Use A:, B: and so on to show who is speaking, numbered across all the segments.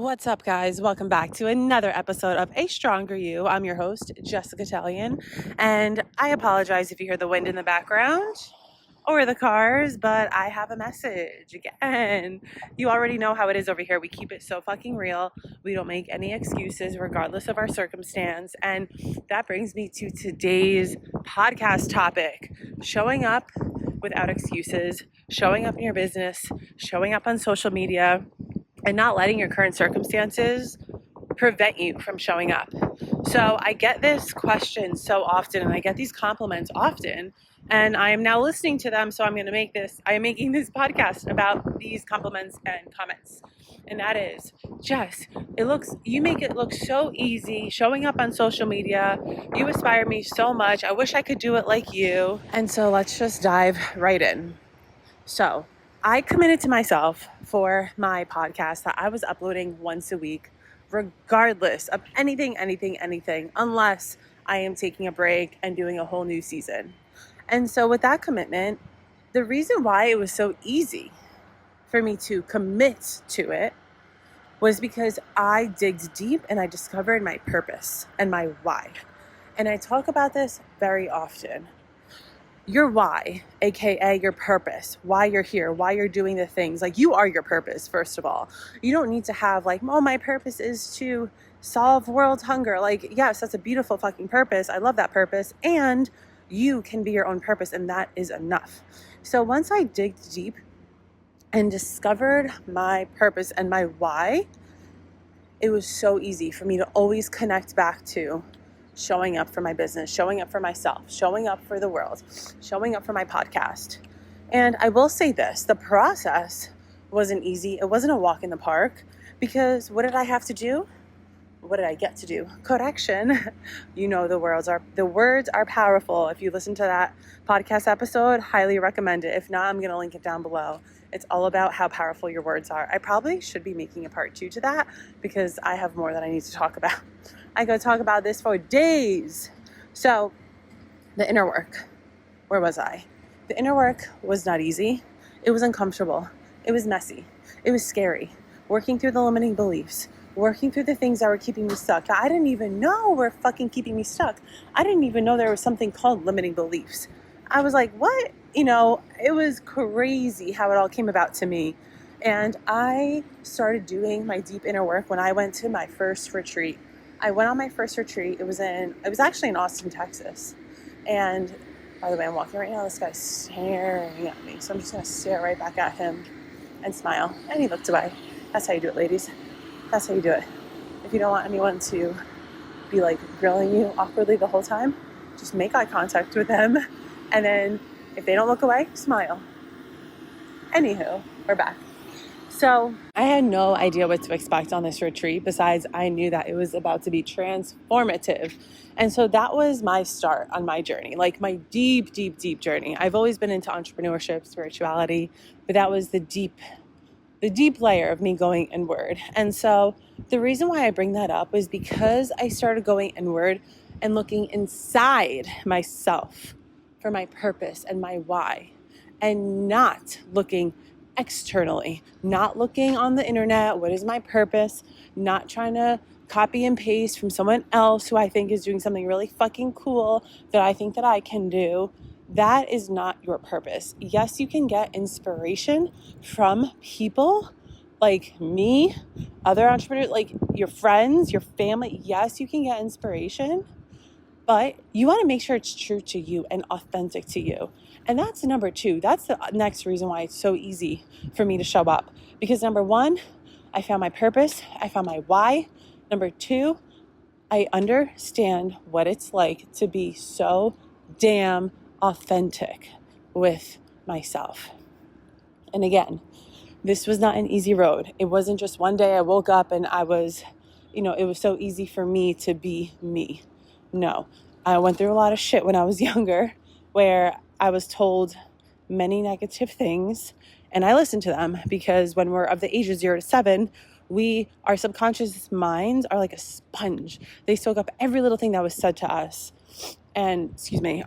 A: What's up, guys? Welcome back to another episode of A Stronger You. I'm your host, Jessica Tellian, and I apologize if you hear the wind in the background or the cars, but I have a message again. You already know how it is over here. We keep it so fucking real. We don't make any excuses regardless of our circumstance, and that brings me to today's podcast topic: showing up without excuses, showing up in your business, showing up on social media, and not letting your current circumstances prevent you from showing up. So I get this question so often, and I get these compliments often, and I am now listening to them. So I am making this podcast about these compliments and comments. And that is, Jess, you make it look so easy showing up on social media. You inspire me so much. I wish I could do it like you. And so let's just dive right in. So I committed to myself for my podcast that I was uploading once a week, regardless of anything, unless I am taking a break and doing a whole new season. And so with that commitment, the reason why it was so easy for me to commit to it was because I digged deep and I discovered my purpose and my why. And I talk about this very often. Your why, aka your purpose, why you're here, why you're doing the things. Like, you are your purpose, first of all. You don't need to have my purpose is to solve world hunger. Like, yes, that's a beautiful fucking purpose. I love that purpose. And you can be your own purpose, and that is enough. So once I digged deep and discovered my purpose and my why, it was so easy for me to always connect back to showing up for my business, showing up for myself, showing up for the world, showing up for my podcast. And I will say this, the process wasn't easy. It wasn't a walk in the park, because what did I have to do? What did I get to do? Correction. You know, the words are powerful. If you listen to that podcast episode, highly recommend it. If not, I'm going to link it down below. It's all about how powerful your words are. I probably should be making a part 2 to that, because I have more that I need to talk about. I could talk about this for days. So the inner work, where was I? The inner work was not easy. It was uncomfortable. It was messy. It was scary. Working through the limiting beliefs, working through the things that were keeping me stuck. I didn't even know were fucking keeping me stuck. I didn't even know there was something called limiting beliefs. I was like, what? It was crazy how it all came about to me. And I started doing my deep inner work when I went to my first retreat. I went on my first retreat. It was actually in Austin, Texas. And by the way, I'm walking right now. This guy's staring at me. So I'm just going to stare right back at him and smile. And he looked away. That's how you do it, ladies. That's how you do it. If you don't want anyone to be grilling you awkwardly the whole time, just make eye contact with them. And then if they don't look away, smile. Anywho, we're back. So I had no idea what to expect on this retreat, besides I knew that it was about to be transformative. And so that was my start on my journey, my deep, deep, deep journey. I've always been into entrepreneurship, spirituality, but that was the deep layer of me going inward. And so the reason why I bring that up is because I started going inward and looking inside myself for my purpose and my why, and not looking externally, not looking on the internet, what is my purpose, not trying to copy and paste from someone else who I think is doing something really fucking cool that I think that I can do. That is not your purpose. Yes, you can get inspiration from people like me, other entrepreneurs, like your friends, your family. Yes, you can get inspiration, but you want to make sure it's true to you and authentic to you. And that's number 2. That's the next reason why it's so easy for me to show up. Because number 1, I found my purpose. I found my why. Number 2, I understand what it's like to be so damn authentic with myself. And again, this was not an easy road. It wasn't just one day I woke up and I was, it was so easy for me to be me. No, I went through a lot of shit when I was younger, where I was told many negative things, and I listened to them, because when we're of the age of 0 to 7, our subconscious minds are like a sponge. They soak up every little thing that was said to us. And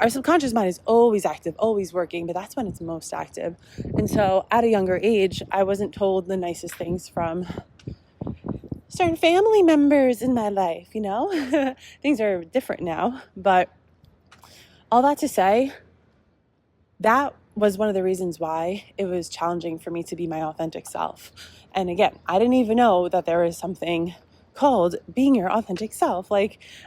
A: our subconscious mind is always active, always working, but that's when it's most active. And so at a younger age, I wasn't told the nicest things from certain family members in my life, Things are different now. But all that to say, that was one of the reasons why it was challenging for me to be my authentic self. And again, I didn't even know that there was something called being your authentic self,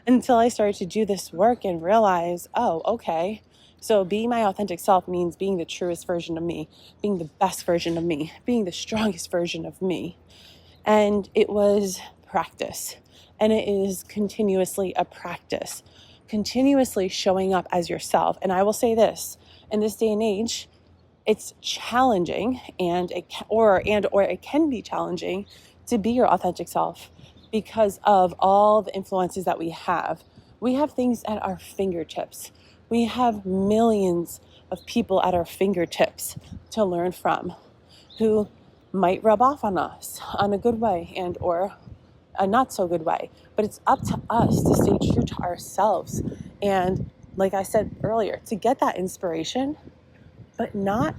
A: until I started to do this work and realize, oh, okay. So being my authentic self means being the truest version of me, being the best version of me, being the strongest version of me. And it was practice. And it is continuously a practice, continuously showing up as yourself. And I will say this, in this day and age, it's challenging and it can be challenging to be your authentic self because of all the influences that we have. We have things at our fingertips. We have millions of people at our fingertips to learn from who might rub off on us on a good way and or a not so good way. But it's up to us to stay true to ourselves. And like I said earlier, to get that inspiration, but not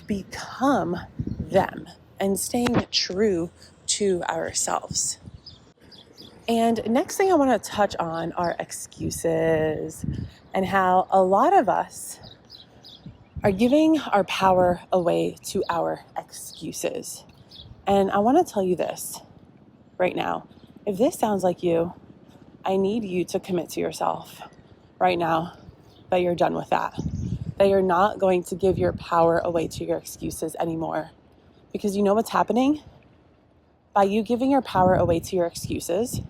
A: become them, and staying true to ourselves. And next thing I want to touch on are excuses and how a lot of us are giving our power away to our excuses. And I want to tell you this right now. If this sounds like you, I need you to commit to yourself right now that you're done with that you're not going to give your power away to your excuses anymore. Because you know what's happening? By you giving your power away to your excuses,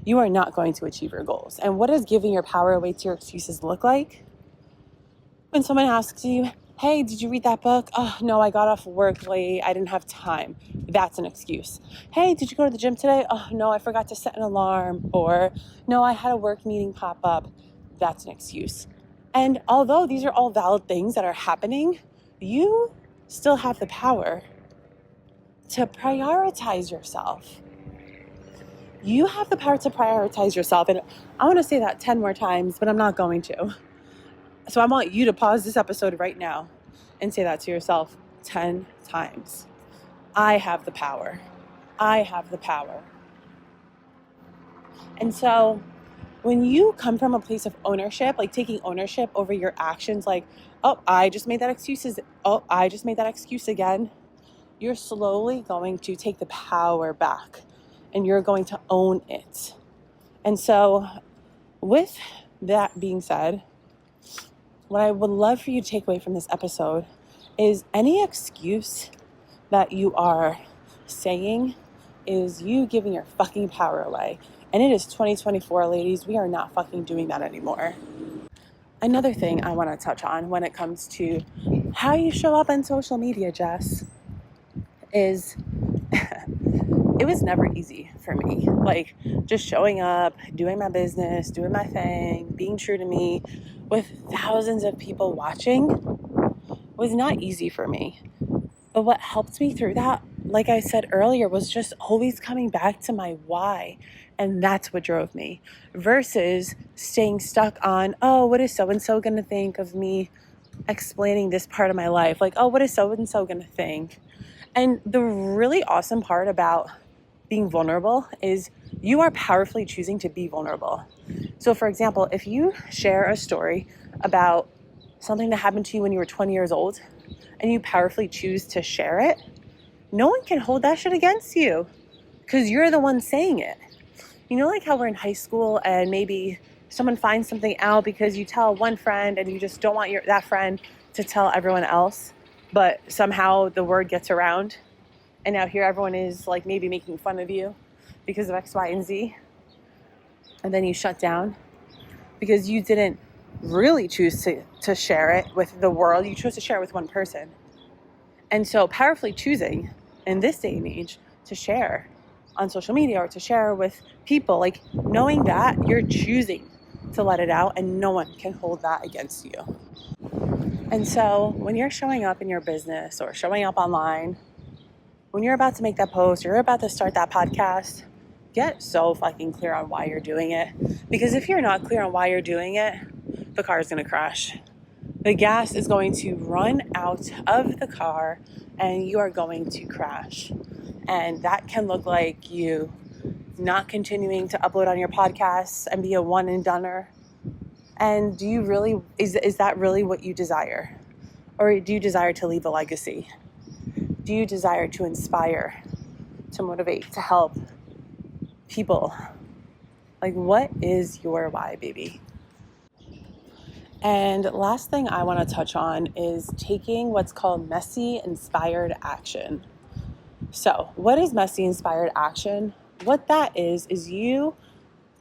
A: you are not going to achieve your goals. And what does giving your power away to your excuses look like? When someone asks you, hey, did you read that book? Oh, no, I got off work late. I didn't have time. That's an excuse. Hey, did you go to the gym today? Oh, no, I forgot to set an alarm. Or, no, I had a work meeting pop up. That's an excuse. And although these are all valid things that are happening, you still have the power to prioritize yourself. You have the power to prioritize yourself. And I want to say that 10 more times, but I'm not going to. So I want you to pause this episode right now and say that to yourself 10 times. I have the power. I have the power. And so when you come from a place of ownership, like taking ownership over your actions, like, oh, I just made that excuse again, you're slowly going to take the power back and you're going to own it. And so with that being said, what I would love for you to take away from this episode is any excuse that you are saying is you giving your fucking power away. And it is 2024, ladies. We are not fucking doing that anymore. Another thing I want to touch on when it comes to how you show up on social media, Jess, is it was never easy for me. Like, just showing up, doing my business, doing my thing, being true to me with thousands of people watching was not easy for me. But what helped me through that, like I said earlier, was just always coming back to my why. And that's what drove me versus staying stuck on, oh, what is so-and-so going to think of me explaining this part of my life? Like, oh, what is so-and-so going to think? And the really awesome part about being vulnerable is you are powerfully choosing to be vulnerable. So for example, if you share a story about something that happened to you when you were 20 years old and you powerfully choose to share it, no one can hold that shit against you because you're the one saying it. You know, like how we're in high school and maybe someone finds something out because you tell one friend and you just don't want that friend to tell everyone else, but somehow the word gets around and now here everyone is like maybe making fun of you because of X, Y, and Z. And then you shut down because you didn't really choose to share it with the world. You chose to share it with one person. And so powerfully choosing in this day and age to share on social media or to share with people, like knowing that you're choosing to let it out and no one can hold that against you. And so when you're showing up in your business or showing up online, when you're about to make that post, you're about to start that podcast, get so fucking clear on why you're doing it. Because if you're not clear on why you're doing it, the car is going to crash. The gas is going to run out of the car and you are going to crash. And that can look like you not continuing to upload on your podcasts and be a one and doneer? And do you really, is that really what you desire? Or do you desire to leave a legacy? Do you desire to inspire, to motivate, to help people? Like, what is your why, baby? And last thing I want to touch on is taking what's called messy inspired action. So what is messy inspired action? What that is you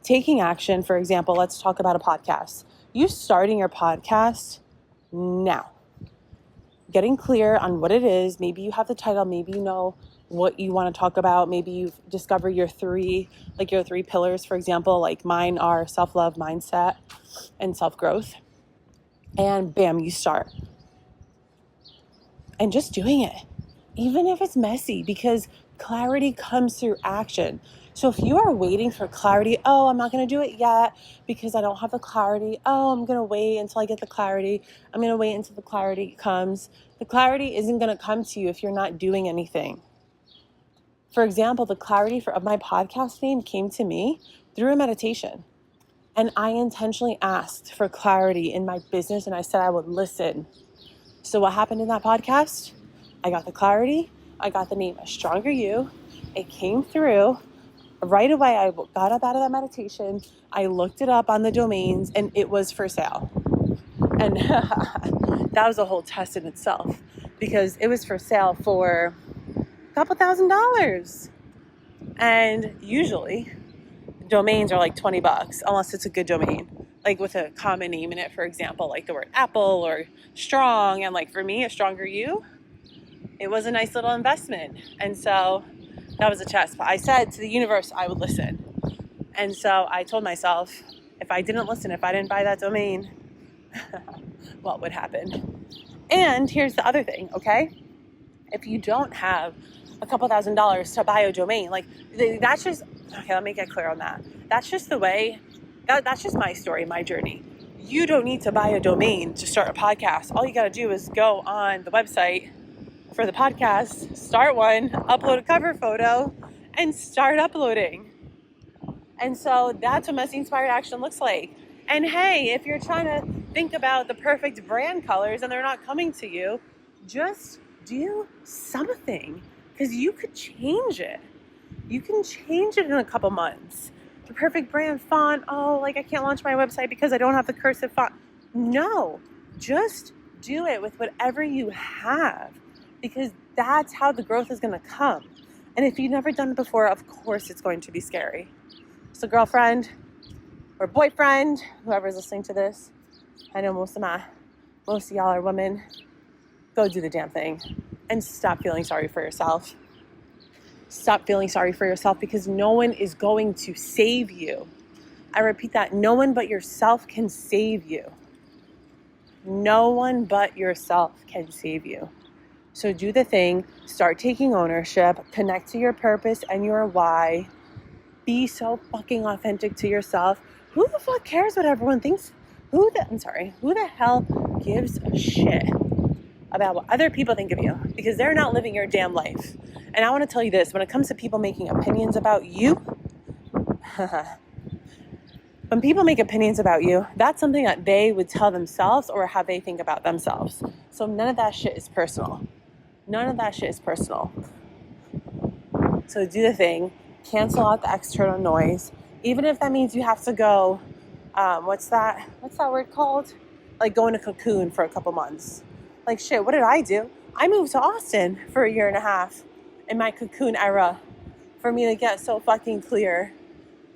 A: taking action. For example, let's talk about a podcast. You starting your podcast now. Getting clear on what it is. Maybe you have the title. Maybe you know what you want to talk about. Maybe you've discovered your three pillars, for example, like mine are self-love, mindset, and self-growth. And bam, you start. And just doing it, even if it's messy, because clarity comes through action. So if you are waiting for clarity, oh, I'm not going to do it yet because I don't have the clarity. Oh, I'm going to wait until I get the clarity. I'm going to wait until the clarity comes. The clarity isn't going to come to you if you're not doing anything. For example, the clarity of my podcast name came to me through a meditation. And I intentionally asked for clarity in my business, and I said I would listen. So what happened in that podcast? I got the clarity. I got the name A Stronger You. It came through. Right away, I got up out of that meditation. I looked it up on the domains, and it was for sale. And that was a whole test in itself, because it was for sale for a couple $1,000s. And usually domains are like $20, unless it's a good domain, like with a common name in it, for example, like the word Apple or strong. And like for me, A Stronger You, it was a nice little investment. And so that was a test. But I said to the universe I would listen. And so I told myself, if I didn't listen, if I didn't buy that domain, what would happen? And here's the other thing, okay? If you don't have a couple $1,000s to buy a domain, like that's just, okay, let me get clear on that. That's just the way, that's just my story, my journey. You don't need to buy a domain to start a podcast. All you got to do is go on the website for the podcast, start one, upload a cover photo, and start uploading. And so that's what messy inspired action looks like. And hey, if you're trying to think about the perfect brand colors and they're not coming to you, just do something, because you could change it. You can change it in a couple months. The perfect brand font, oh, like I can't launch my website because I don't have the cursive font. No, just do it with whatever you have, because that's how the growth is going to come. And if you've never done it before, of course it's going to be scary. So girlfriend or boyfriend, whoever's listening to this, I know most of y'all are women, go do the damn thing and stop feeling sorry for yourself. Stop feeling sorry for yourself, because no one is going to save you. I repeat that, no one but yourself can save you. No one but yourself can save you. So do the thing, start taking ownership, connect to your purpose and your why. Be so fucking authentic to yourself. Who the fuck cares what everyone thinks? Who the hell gives a shit about what other people think of you? Because they're not living your damn life. And I want to tell you this, when it comes to people making opinions about you, when people make opinions about you, that's something that they would tell themselves or how they think about themselves. So none of that shit is personal. None of that shit is personal. So do the thing. Cancel out the external noise. Even if that means you have to go, what's that word called? Like go in a cocoon for a couple months. Like shit, what did I do? I moved to Austin for a year and a half in my cocoon era for me to get so fucking clear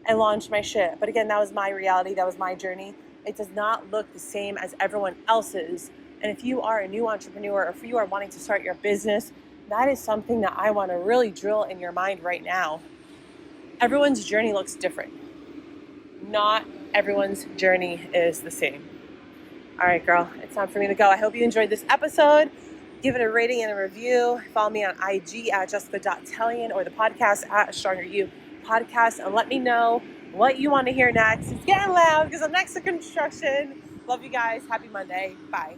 A: and launch my shit. But again, that was my reality. That was my journey. It does not look the same as everyone else's. And if you are a new entrepreneur, or if you are wanting to start your business, that is something that I want to really drill in your mind right now. Everyone's journey looks different. Not everyone's journey is the same. All right, girl, it's time for me to go. I hope you enjoyed this episode. Give it a rating and a review. Follow me on IG at jessica.tellian or the podcast at A Stronger You Podcast, and let me know what you want to hear next. It's getting loud because I'm next to construction. Love you guys. Happy Monday. Bye.